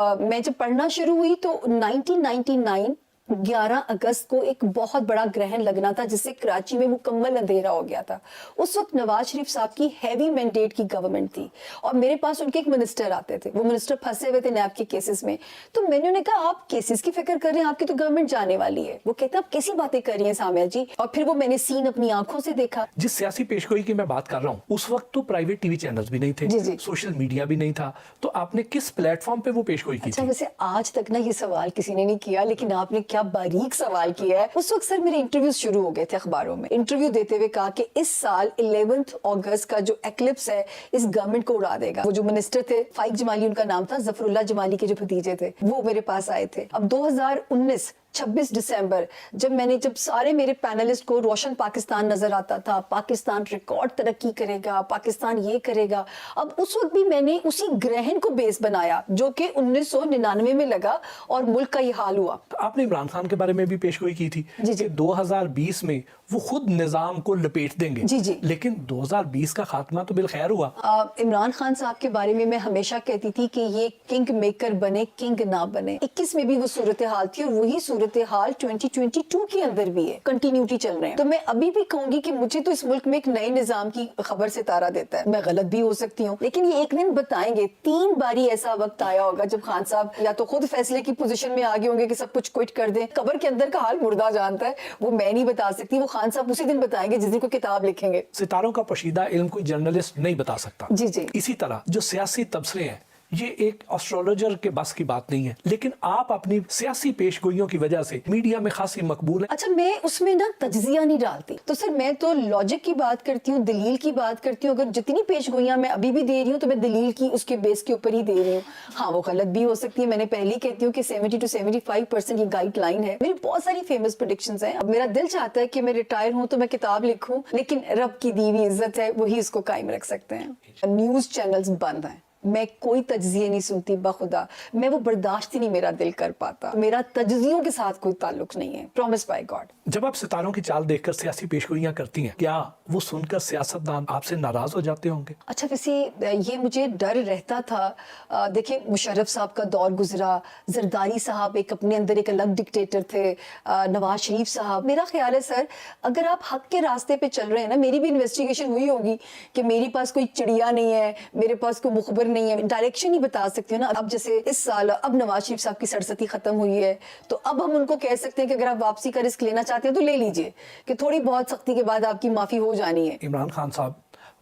मैं जब पढ़ना शुरू हुई तो 1999 11 अगस्त को एक बहुत बड़ा ग्रहण लगना था जिससे कराची में मुकम्मल अंधेरा हो गया था। उस वक्त नवाज शरीफ साहब की हैवी मैंडेट की गवर्नमेंट थी और मेरे पास उनके एक मिनिस्टर आते थे। वो मिनिस्टर फंसे हुए थे नैब के केसेस में, तो मैंने उन्हें कहा आप केसेस की फिक्र कर रहे हैं, आपकी तो गवर्नमेंट जाने वाली है। वो कहते हैं आप कैसी बातें कर रही हैं सामिया जी। और फिर वो मैंने सीन अपनी आंखों से देखा। जिस सियासी पेशगोई की मैं बात कर रहा हूँ उस वक्त तो प्राइवेट टीवी चैनल्स भी नहीं थे, जी। सोशल मीडिया भी नहीं था, तो आपने किस प्लेटफॉर्म पे वो पेशगोई की अच्छा, थी? वैसे आज तक ना ये सवाल किसी ने नहीं किया, लेकिन आपने क्या बारीक सवाल किया है। उस वक्त सर मेरे इंटरव्यूज शुरू हो गए थे अखबारों में। इंटरव्यू देते हुए कहा कि इस साल 11 अगस्त का जो एक्लिप्स है इस गवर्नमेंट को उड़ा देगा। वो जो मिनिस्टर थे फाइक जमाली उनका नाम था, जफरुल्लाह जमाली के जो भतीजे थे, वो मेरे पास आए थे। अब 2019 26 दिसंबर जब सारे मेरे पैनलिस्ट को रोशन पाकिस्तान नजर आता था, पाकिस्तान रिकॉर्ड तरक्की करेगा, पाकिस्तान ये करेगा, अब उस वक्त भी मैंने उसी ग्रहण को बेस बनाया जो कि 1999 में लगा और मुल्क का ये हाल हुआ। तो आपने इमरान खान के बारे में भी पेशगोई की थी कि 2020 में वो खुद निजाम को लपेट देंगे। जी। लेकिन 2020 का खात्मा तो बिलखैर हुआ। इमरान खान साहब के बारे में मैं हमेशा कहती थी कि ये किंग मेकर बने, किंग ना बने। 21 में भी वो सूरत हाल थी और वही सूरत हाल 2022 के अंदर भी है, कंटिन्यूटी चल रहे हैं। तो मैं अभी भी कहूंगी कि मुझे तो इस मुल्क में एक नए निजाम की खबर से तारा देता है। मैं गलत भी हो सकती हूँ, लेकिन ये एक दिन बताएंगे। 3 बारी ऐसा वक्त आया होगा जब खान साहब या तो खुद फैसले की पोजीशन में आगे होंगे कि सब कुछ क्विट कर दें। कब्र के अंदर का हाल मुर्दा जानता है, वो मैं नहीं बता सकती, वो खान साहब उसी दिन बताएंगे जिस दिन को किताब लिखेंगे। सितारों का पोशीदा इल्म कोई जर्नलिस्ट नहीं बता सकता। जी। इसी तरह जो सियासी तबसरे हैं ये एक एस्ट्रोलॉजर के बस की बात नहीं है, लेकिन आप अपनी सियासी पेशगोइयों की वजह से मीडिया में खासी मकबूल है। अच्छा, मैं उसमें ना तज्जिया नहीं डालती, तो सर मैं तो लॉजिक की बात करती हूँ, दलील की बात करती हूँ। अगर जितनी पेशगोइयां मैं अभी भी दे रही हूँ तो मैं दलील की उसके बेस के ऊपर ही दे रही हूँ। हाँ, वो गलत भी हो सकती है। मैंने पहले ही कहती हूँ कि 70 to 75% ये गाइडलाइन है। मेरी बहुत सारी फेमस प्रेडिक्शंस हैं। अब मेरा दिल चाहता है कि मैं रिटायर हूँ तो मैं किताब लिखूँ, लेकिन रब की दी हुई इज्जत है, वही इसको कायम रख सकते हैं। न्यूज चैनल्स बंद हैं, मैं कोई तज्जिए नहीं सुनती, बखुदा मैं वो बर्दाश्त ही नहीं मेरा दिल कर पाता। मेरा तज्जियों के साथ कोई ताल्लुक नहीं है, प्रॉमिस बाय गॉड। जब आप सितारों की चाल देखकर सियासी पेशगोइयां करती हैं, क्या वो सुनकर सियासतदान आपसे नाराज हो जाते होंगे? अच्छा, वैसे ये मुझे डर रहता था। देखिए, मुशर्रफ साहब का दौर गुजरा, जरदारी साहब एक अपने अंदर एक अलग डिक्टेटर थे, नवाज शरीफ साहब। मेरा ख्याल है सर, अगर आप हक के रास्ते पे चल रहे हैं ना, मेरी भी इन्वेस्टिगेशन हुई होगी कि मेरे पास कोई चिड़िया नहीं है, मेरे पास कोई मुखबर नहीं है, डायरेक्शन ही बता सकती हूँ ना। अब जैसे इस साल अब नवाज शरीफ साहब की सरसती खत्म हुई है, तो अब हम उनको कह सकते हैं कि अगर आप वापसी का रिस्क लेना चाहते हैं तो ले लीजिए, कि थोड़ी बहुत सख्ती के बाद आपकी माफी हो जानी है। इमरान खान साहब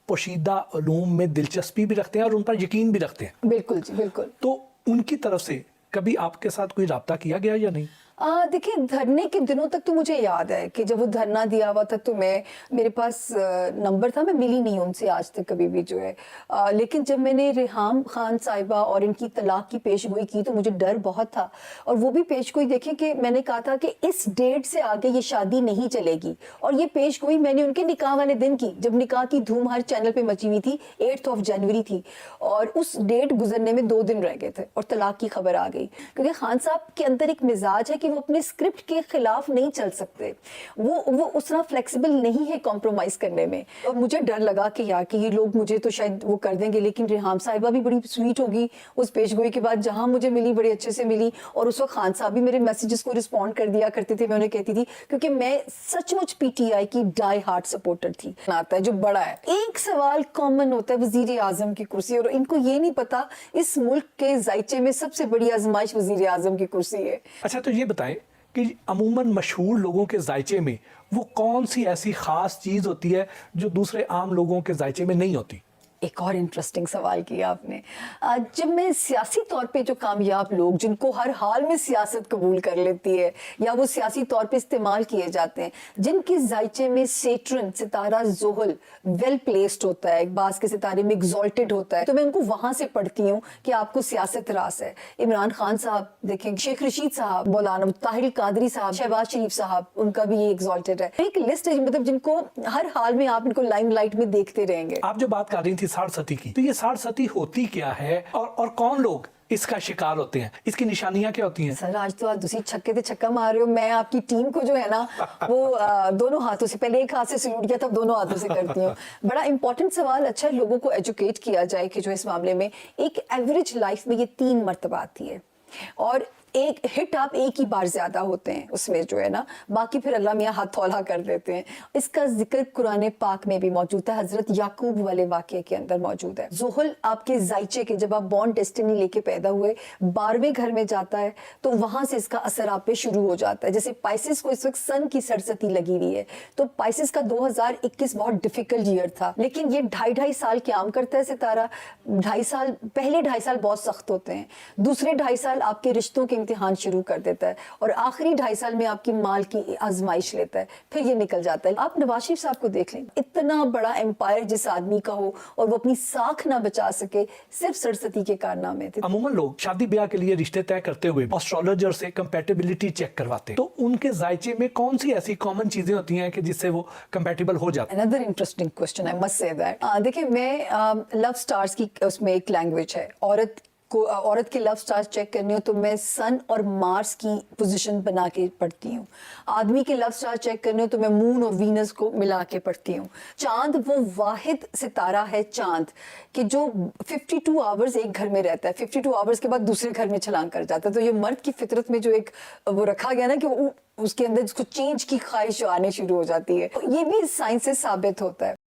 पोशीदा उलूम में दिलचस्पी भी रखते हैं और उन पर यकीन भी रखते हैं। बिल्कुल जी, बिल्कुल। तो उनकी तरफ से कभी आपके साथ कोई राब्ता किया गया या नहीं? देखिए, धरने के दिनों तक तो मुझे याद है कि जब वो धरना दिया हुआ था तो मेरे पास नंबर था, मैं मिली नहीं उनसे आज तक कभी भी जो है। लेकिन जब मैंने रेहाम खान साहिबा और इनकी तलाक की पेशगोई की तो मुझे डर बहुत था। और वो भी पेशगोई देखें कि मैंने कहा था कि इस डेट से आगे ये शादी नहीं चलेगी, और ये पेशगोई मैंने उनके निकाह वाले दिन की, जब निकाह की धूम हर चैनल पे मची हुई थी। 8 जनवरी थी और उस डेट गुजरने में 2 दिन रह गए थे और तलाक की खबर आ गई। क्योंकि खान साहब के अंदर एक मिजाज है कि वो अपने स्क्रिप्ट के खिलाफ नहीं चल सकते, वो उस तरह फ्लेक्सिबल नहीं है कॉम्प्रोमाइज करने में। और मुझे डर लगा कि यार कि ये लोग मुझे तो शायद वो कर देंगे, लेकिन रेहाम साहिबा भी बड़ी स्वीट होगी उस पेशगोई के बाद, जहां मुझे मिली बड़े अच्छे से मिली। और उस वक्त खान साहब भी मेरे मैसेजेस को रिस्पॉन्ड कर दिया करते थे, मैं उन्हें कहती थी, क्योंकि मैं सचमुच पीटीआई की डाई हार्ट सपोर्टर थी। आता है जो बड़ा है, एक सवाल कॉमन होता है वजीर आजम की कुर्सी, और इनको ये नहीं पता इस मुल्क के जायचे में सबसे बड़ी आजमाइश वजीर आजम की कुर्सी है। अच्छा, तो ये बताएं कि अमूमन मशहूर लोगों के जायचे में वो कौन सी ऐसी खास चीज होती है जो दूसरे आम लोगों के जायचे में नहीं होती? एक और इंटरेस्टिंग सवाल किया आपने। जब मैं सियासी तौर पे जो कामयाब लोग जिनको हर हाल में सियासत कबूल कर लेती है या वो सियासी तौर पे इस्तेमाल किए जाते हैं, जिनके जायचे में सेट्रन सितारा ज़ोहल वेल प्लेस्ड होता है, बास के सितारे में एग्जॉल्टेड होता है, तो मैं उनको वहां से पढ़ती हूँ कि आपको सियासत रास है। इमरान खान साहब देखें, शेख रशीद साहब, मौलाना ताहिर कादरी साहब, शहबाज शरीफ साहब, उनका भी ये एग्जॉल्टेड है। एक लिस्ट है, मतलब जिनको हर हाल में आप इनको लाइमलाइट में देखते रहेंगे। आप जो बात कर रही थी साड़सती की, तो ये साड़सती होती क्या है और कौन लोग इसका शिकार होते हैं? इसकी निशानियां क्या होती हैं? सर, आज तो आप दूसरी छक्के से छक्का मार रहे हो। मैं आपकी टीम को जो है ना वो दोनों हाथों से, पहले एक हाथ से सल्यूट किया, तब दोनों हाथों से करती हूँ। बड़ा इंपॉर्टेंट सवाल। अच्छा, लोगों को एजुकेट किया जाए कि जो इस मामले में एक एवरेज लाइफ में ये 3 मर्तबा आती है। اور ایک ہٹ آپ ایک ہی بار زیادہ ہوتے ہیں اس میں جو ہے نا, باقی پھر اللہ میاں ہاتھ تھولا کر دیتے ہیں. اس کا ذکر قرآن پاک میں بھی موجود ہے, حضرت یعقوب والے واقعے کے اندر موجود ہے. زحل آپ کے ذائچے کے, جب آپ بورن ڈیسٹنی لے کے پیدا ہوئے 12ویں گھر میں جاتا ہے تو وہاں سے اس کا اثر آپ پہ شروع ہو جاتا ہے. جیسے پائسس کو اس وقت سن کی سرستی لگی ہوئی ہے, تو پائسس کا 2021 بہت ڈیفیکلٹ ایئر تھا, لیکن یہ 2.5 سال قیام کرتا ہے ستارہ. 2.5 سال پہلے 2.5 سال بہت سخت ہوتے ہیں, دوسرے 2.5 سال آپ کے رشتوں کے امتحان شروع کر دیتا ہے, اور آخری 2.5 سال میں آپ کی مال کی آزمائش لیتا ہے, پھر یہ نکل جاتا ہے. آپ نواز شریف صاحب کو دیکھ لیں, اتنا بڑا امپائر جس آدمی کا ہو اور وہ اپنی ساکھ نہ بچا سکے, صرف سرستی کے کارنامے تھے. عموماً لوگ شادی بیاہ کے لیے رشتے طے کرتے ہوئے اسٹرالوجر سے کمپیٹیبلٹی چیک کرواتے ہیں, تو ان کے ذائچے میں کون سی ایسی کامن چیزیں ہوتی ہیں کہ جس سے وہ کمپیٹیبل ہو جاتے ہیں؟ Another interesting question, I must say that. دیکھیں, میں لو سٹارز کی اس میں ایک لینگویج ہے, عورت کے لو سٹارز چیک کرنی ہو تو میں سن اور مارس کی پوزیشن بنا کے پڑھتی ہوں. آدمی کے لو سٹار چیک کرنے ہو تو میں مون اور وینس کو ملا کے پڑھتی ہوں. چاند وہ واحد ستارہ ہے چاند کہ جو 52 آورز ایک گھر میں رہتا ہے, 52 آورز کے بعد دوسرے گھر میں چھلانگ کر جاتا ہے. تو یہ مرد کی فطرت میں جو ایک وہ رکھا گیا نا کہ اس کے اندر اس کو چینج کی خواہش آنے شروع ہو جاتی ہے, یہ بھی سائنس سے ثابت ہوتا ہے.